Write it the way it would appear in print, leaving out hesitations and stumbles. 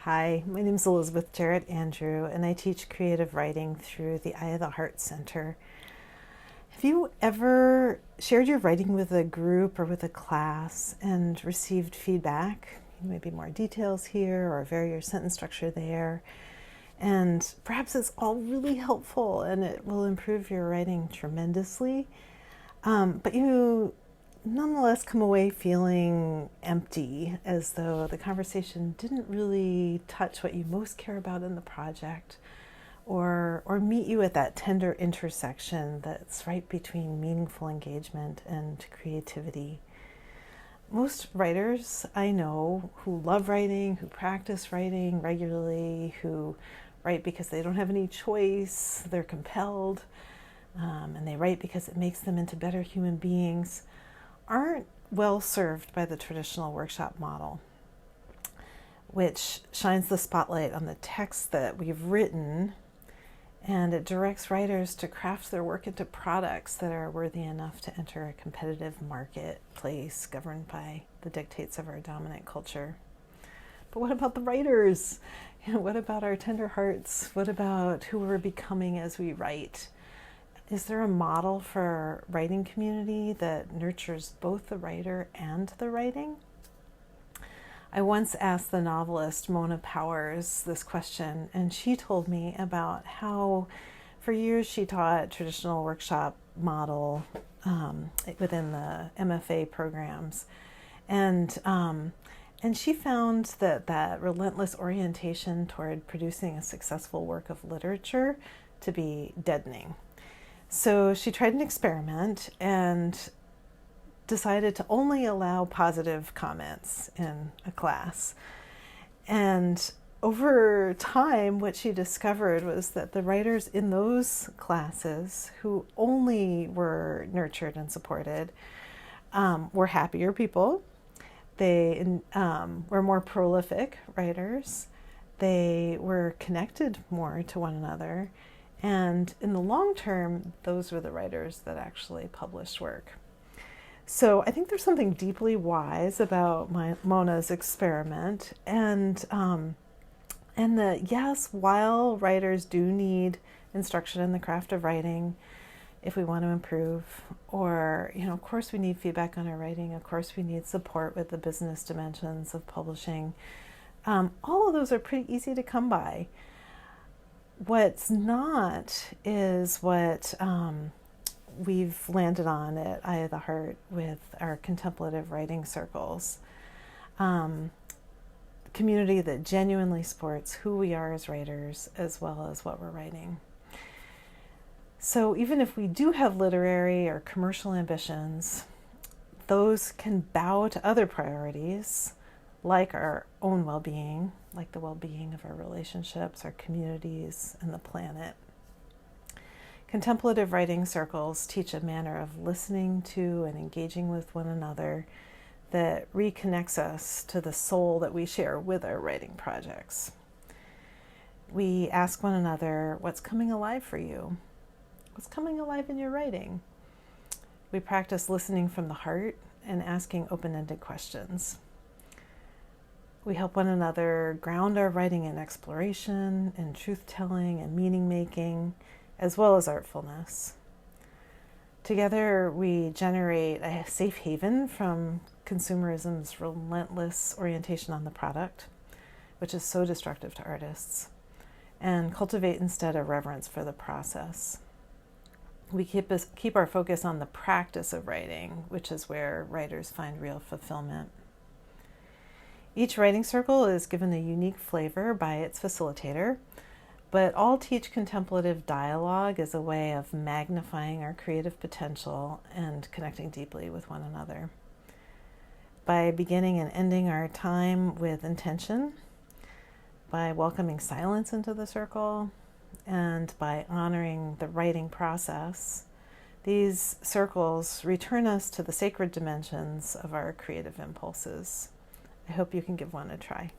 Hi, my name is Elizabeth Jarrett Andrew, and I teach creative writing through the Eye of the Heart Center. Have you ever shared your writing with a group or with a class and received feedback? Maybe more details here or vary your sentence structure there. And perhaps it's all really helpful and it will improve your writing tremendously. But you nonetheless come away feeling empty, as though the conversation didn't really touch what you most care about in the project, or meet you at that tender intersection that's right between meaningful engagement and creativity. Most writers I know who love writing, who practice writing regularly, who write because they don't have any choice, they're compelled, and they write because it makes them into better human beings, aren't well served by the traditional workshop model, which shines the spotlight on the text that we've written, and it directs writers to craft their work into products that are worthy enough to enter a competitive marketplace governed by the dictates of our dominant culture. But what about the writers? What about our tender hearts? What about who we're becoming as we write? Is there a model for writing community that nurtures both the writer and the writing? I once asked the novelist Mona Powers this question, and she told me about how for years she taught traditional workshop model within the MFA programs. And she found that relentless orientation toward producing a successful work of literature to be deadening. So she tried an experiment and decided to only allow positive comments in a class. And over time, what she discovered was that the writers in those classes who only were nurtured and supported were happier people. They were more prolific writers. They were connected more to one another. And in the long term, those were the writers that actually published work. So I think there's something deeply wise about Mona's experiment, and that yes, while writers do need instruction in the craft of writing, if we want to improve, or of course we need feedback on our writing. Of course we need support with the business dimensions of publishing. All of those are pretty easy to come by. What's not is what we've landed on at Eye of the Heart with our contemplative writing circles. Community that genuinely supports who we are as writers as well as what we're writing. So even if we do have literary or commercial ambitions, those can bow to other priorities, like our own well-being, like the well-being of our relationships, our communities, and the planet. Contemplative writing circles teach a manner of listening to and engaging with one another that reconnects us to the soul that we share with our writing projects. We ask one another, what's coming alive for you? What's coming alive in your writing? We practice listening from the heart and asking open-ended questions. We help one another ground our writing in exploration and truth-telling and meaning-making, as well as artfulness. Together, we generate a safe haven from consumerism's relentless orientation on the product, which is so destructive to artists, and cultivate instead a reverence for the process. We keep our focus on the practice of writing, which is where writers find real fulfillment. Each writing circle is given a unique flavor by its facilitator, but all teach contemplative dialogue as a way of magnifying our creative potential and connecting deeply with one another. By beginning and ending our time with intention, by welcoming silence into the circle, and by honoring the writing process, these circles return us to the sacred dimensions of our creative impulses. I hope you can give one a try.